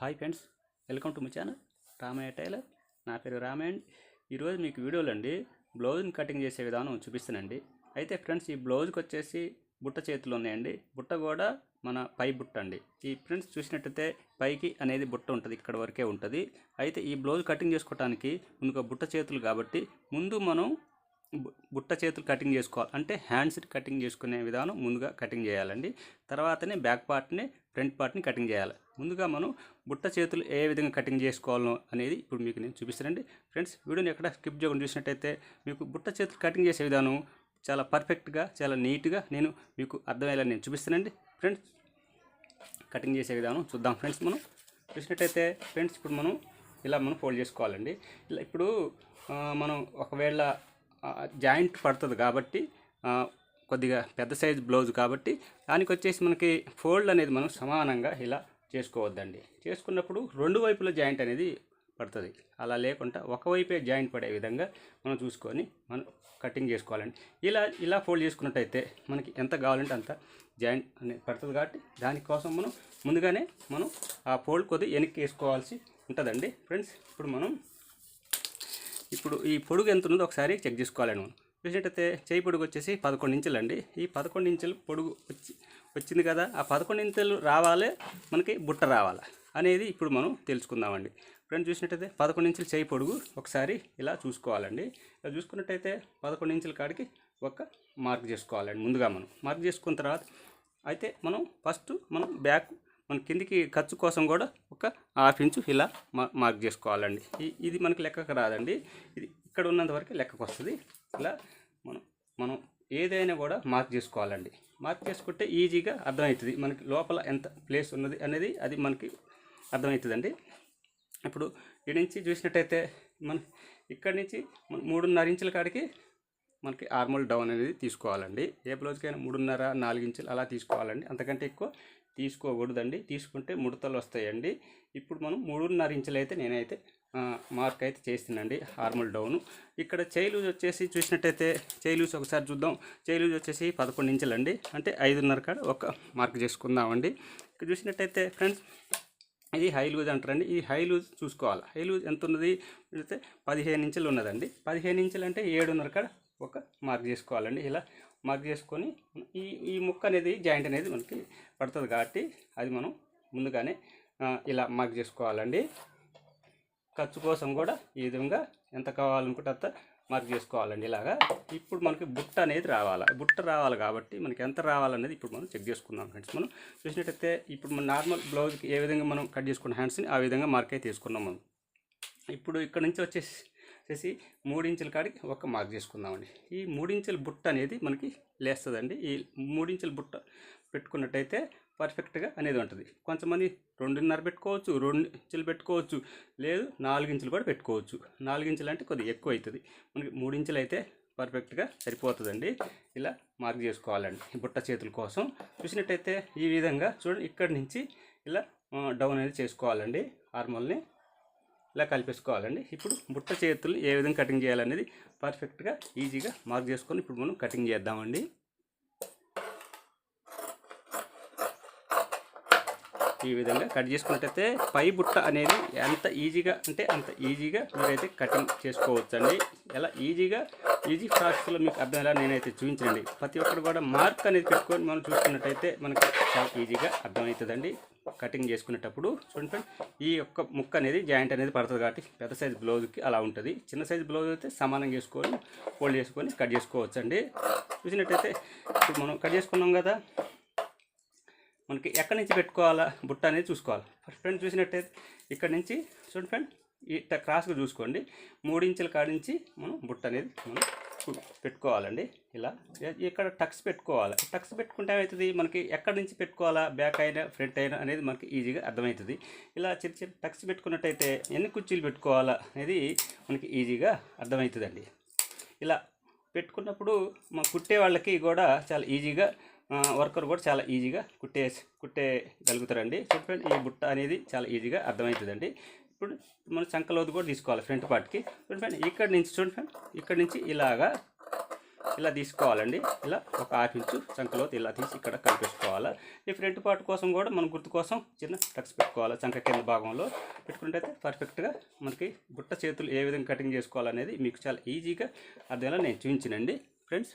Hi friends, welcome to my channel Ramayya tailor. నా పేరు రామయ్య అండి. ఈరోజు మీకు వీడియోలో అండి బ్లౌజ్ని కటింగ్ చేసే విధానం చూపిస్తానండి. అయితే ఫ్రెండ్స్, ఈ బ్లౌజ్కి వచ్చేసి బుట్ట చేతులు ఉన్నాయండి. బుట్ట కూడా మన పై బుట్ట అండి. ఈ ఫ్రెండ్స్ చూసినట్టయితే పైకి అనేది బుట్ట ఉంటుంది, ఇక్కడ వరకే ఉంటుంది. అయితే ఈ బ్లౌజ్ కటింగ్ చేసుకోవడానికి ముందుగా బుట్ట చేతులు కాబట్టి ముందు మనం బుట్ట చేతులు కటింగ్ చేసుకోవాలి. అంటే హ్యాండ్స్ కటింగ్ చేసుకునే విధానం ముందుగా కటింగ్ చేయాలండి. తర్వాతనే బ్యాక్ పార్ట్ని ఫ్రంట్ పార్ట్ని కటింగ్ చేయాలి. ముందుగా మనం బుట్ట చేతులు ఏ విధంగా కటింగ్ చేసుకోవాలో అనేది ఇప్పుడు మీకు నేను చూపిస్తానండి. ఫ్రెండ్స్, వీడియోని ఎక్కడ స్కిప్ చేయకుండా చూసినట్టయితే మీకు బుట్ట చేతులు కటింగ్ చేసే విధానం చాలా పర్ఫెక్ట్గా, చాలా నీట్గా నేను మీకు అర్థమయ్యేలా నేను చూపిస్తానండి. ఫ్రెండ్స్, కటింగ్ చేసే విధానం చూద్దాం. ఫ్రెండ్స్, మనం చూసినట్టయితే ఫ్రెండ్స్ ఇప్పుడు మనం ఇలా ఫోల్డ్ చేసుకోవాలండి. ఇలా ఇప్పుడు మనం ఒకవేళ జాయింట్ పడుతుంది కాబట్టి కొద్దిగా పెద్ద సైజు బ్లౌజ్ కాబట్టి దానికి వచ్చేసి మనకి ఫోల్డ్ అనేది మనం సమానంగా ఇలా చేసుకోవద్దండి. చేసుకున్నప్పుడు రెండు వైపుల జాయింట్ అనేది పడుతుంది. అలా లేకుండా ఒకవైపే జాయింట్ పడే విధంగా మనం చూసుకొని మనం కటింగ్ చేసుకోవాలండి. ఇలా ఫోల్డ్ చేసుకున్నట్టయితే మనకి ఎంత కావాలంటే అంత జాయింట్ అనేది పడుతుంది కాబట్టి దానికోసం మనం ముందుగానే ఆ ఫోల్డ్ కొద్దిగా వెనక్కి వేసుకోవాల్సి ఉంటుందండి. ఫ్రెండ్స్, ఇప్పుడు ఈ పొడుగు ఎంత ఉన్నదో ఒకసారి చెక్ చేసుకోవాలండి. మనం చూసినట్టయితే చేయి పొడుగు వచ్చేసి 11 ఇంచులు అండి. ఈ 11 ఇంచులు పొడుగు వచ్చింది కదా, ఆ 11 ఇంచులు రావాలి మనకి బుట్ట రావాలి అనేది ఇప్పుడు మనం తెలుసుకుందామండి. ఫ్రెండ్స్, చూసినట్టయితే 11 ఇంచులు చేయి పొడుగు ఒకసారి ఇలా చూసుకోవాలండి. ఇలా చూసుకున్నట్టయితే 11 ఇంచుల కాడికి ఒక మార్క్ చేసుకోవాలండి. ముందుగా మనం మార్క్ చేసుకున్న తర్వాత అయితే మనం ఫస్ట్ బ్యాక్ మన కిందికి ఖర్చు కోసం కూడా ఒక 1/2 ఇంచు ఇలా మార్క్ చేసుకోవాలండి. ఇది మనకి లెక్కకు రాదండి, ఇది ఇక్కడ ఉన్నంత వరకు లెక్కకు వస్తుంది. ఇలా మనం ఏదైనా కూడా మార్క్ చేసుకోవాలండి. మార్క్ చేసుకుంటే ఈజీగా అర్థమవుతుంది మనకి లోపల ఎంత ప్లేస్ ఉన్నది అనేది, అది మనకి అర్థమవుతుందండి. ఇప్పుడు ఈ నుంచి చూసినట్టయితే ఇక్కడి నుంచి 3.5 ఇంచుల కాడికి మనకి ఆర్మోల్ డౌన్ అనేది తీసుకోవాలండి. ఏ బ్లౌజ్కైనా 3.5, 4 ఇంచులు అలా తీసుకోవాలండి. అంతకంటే ఎక్కువ తీసుకోకూడదండి. తీసుకుంటే ముడతలు వస్తాయండి. ఇప్పుడు మనం 3.5 ఇంచులు అయితే నేనైతే మార్క్ అయితే చేస్తున్నానండి ఆర్మోల్ డౌను. ఇక్కడ చేయి లూజ్ వచ్చేసి చూసినట్టయితే చేయి లూజ్ ఒకసారి చూద్దాం. చేయి లూజ్ వచ్చేసి 11 ఇంచులు అండి. అంటే 5.5 కాడ ఒక మార్క్ చేసుకుందామండి. ఇక్కడ చూసినట్టయితే ఫ్రెండ్స్, ఇది హై లూజ్ అంటారండి. ఈ హై లూజ్ చూసుకోవాలి. హై లూజ్ ఎంత ఉన్నది అయితే 15 ఇంచులు ఉన్నదండి. 15 ఇంచులు అంటే 7.5 కాడ ఒక మార్క్ చేసుకోవాలండి. ఇలా మార్క్ చేసుకొని ఈ ముక్క అనేది జాయింట్ అనేది మనకి పడుతుంది కాబట్టి అది మనం ముందుగానే ఇలా మార్క్ చేసుకోవాలండి. ఖర్చు కోసం కూడా ఈ విధంగా ఎంత కావాలనుకుంటే అంత మార్క్ చేసుకోవాలండి. ఇలాగా ఇప్పుడు మనకి బుట్ట అనేది రావాలి. బుట్ట రావాలి కాబట్టి మనకి ఎంత రావాలనేది ఇప్పుడు మనం చెక్ చేసుకుందాం. ఫ్రెండ్స్, మనం చూసినట్టయితే ఇప్పుడు మన నార్మల్ బ్లౌజ్కి ఏ విధంగా మనం కట్ చేసుకున్న హ్యాండ్స్ని ఆ విధంగా మార్క్ అయితే తీసుకున్నాం. మనం ఇప్పుడు ఇక్కడ నుంచి వచ్చేసి 3 ఇంచుల కాడికి ఒక మార్క్ చేసుకుందామండి. ఈ 3 ఇంచుల బుట్ట అనేది మనకి లేస్తుందండి. ఈ 3 ఇంచుల బుట్ట పెట్టుకున్నట్టయితే పర్ఫెక్ట్గా అనేది ఉంటుంది. కొంతమంది 2.5 పెట్టుకోవచ్చు, 2 ఇంచులు పెట్టుకోవచ్చు, లేదు 4 ఇంచులు కూడా పెట్టుకోవచ్చు. 4 ఇంచులు అంటే కొద్దిగా ఎక్కువ అవుతుంది. మనకి 3 ఇంచులు అయితే పర్ఫెక్ట్గా సరిపోతుందండి. ఇలా మార్క్ చేసుకోవాలండి బుట్ట చేతుల కోసం. చూసినట్టయితే ఈ విధంగా చూడండి, ఇక్కడి నుంచి ఇలా డౌన్ అనేది చేసుకోవాలండి. ఆర్మల్ని ఇలా కలిపేసుకోవాలండి. ఇప్పుడు బుట్ట చేతులు ఏ విధంగా కటింగ్ చేయాలనేది పర్ఫెక్ట్గా ఈజీగా మార్క్ చేసుకొని ఇప్పుడు మనం కటింగ్ చేద్దామండి. ఈ విధంగా కట్ చేసుకున్నట్టయితే పై బుట్ట అనేది ఎంత ఈజీగా అంటే అంత ఈజీగా మీరైతే కటింగ్ చేసుకోవచ్చండి. ఎలా ఈజీ ప్రాసెస్లో మీకు అర్థమయ్యేలా నేనైతే చూపించండి. ప్రతి ఒక్కరు కూడా మార్క్ అనేది పెట్టుకొని మనం చూసుకున్నట్టయితే మనకి చాలా ఈజీగా అర్థమవుతుందండి కటింగ్ చేసుకునేటప్పుడు. చూడండి ఫ్రెండ్, ఈ యొక్క ముక్క అనేది జాయింట్ అనేది పడుతుంది కాబట్టి పెద్ద సైజు బ్లౌజ్కి అలా ఉంటుంది. చిన్న సైజు బ్లౌజ్ అయితే సమానంగా చేసుకొని ఫోల్డ్ చేసుకొని కట్ చేసుకోవచ్చండి. చూసినట్టయితే ఇప్పుడు మనం కట్ చేసుకున్నాం కదా, మనకి ఎక్కడి నుంచి పెట్టుకోవాలా బుట్ట అనేది చూసుకోవాలి. ఫస్ట్ ఫ్రెండ్ చూసినట్టయితే ఇక్కడ నుంచి చూడండి ఫ్రెండ్, ఈ క్రాస్గా చూసుకోండి. 3 ఇంచుల కాడి నుంచి మనం బుట్ట అనేది మనం పెట్టుకోవాలండి. ఇలా ఇక్కడ టక్స్ పెట్టుకోవాలి. టక్స్ పెట్టుకుంటే ఏమవుతుంది, మనకి ఎక్కడి నుంచి పెట్టుకోవాలా, బ్యాక్ అయినా ఫ్రంట్ అయినా అనేది మనకి ఈజీగా అర్థమవుతుంది. ఇలా చిన్న టక్స్ పెట్టుకున్నట్టయితే ఎన్ని కుర్చీలు పెట్టుకోవాలా అనేది మనకి ఈజీగా అర్థమవుతుందండి. ఇలా పెట్టుకున్నప్పుడు కుట్టే వాళ్ళకి కూడా చాలా ఈజీగా, వర్కర్ కూడా చాలా ఈజీగా కుట్టేయగలుగుతారండి. చూడండి, ఈ బుట్ట అనేది చాలా ఈజీగా అర్థమవుతుందండి. ఇప్పుడు మనం చంకలోది కూడా తీసుకోవాలి ఫ్రంట్ పార్ట్కి. చూడండి, ఇక్కడి నుంచి చూడండి, ఇక్కడి నుంచి ఇలాగా ఇలా తీసుకోవాలండి. ఇలా ఒక హాఫ్ ఇంచు చంకలో ఇలా తీసి ఇక్కడ కలిపేసుకోవాలి. ఈ ఫ్రంట్ పార్ట్ కోసం కూడా మనం గుర్తు కోసం చిన్న టక్స్ పెట్టుకోవాలి. చంక కింద భాగంలో పెట్టుకుంటే పర్ఫెక్ట్గా మనకి బుట్ట చేతులు ఏ విధంగా కటింగ్ చేసుకోవాలనేది మీకు చాలా ఈజీగా అర్థమయ్యేలా నేను చూపించానండి ఫ్రెండ్స్.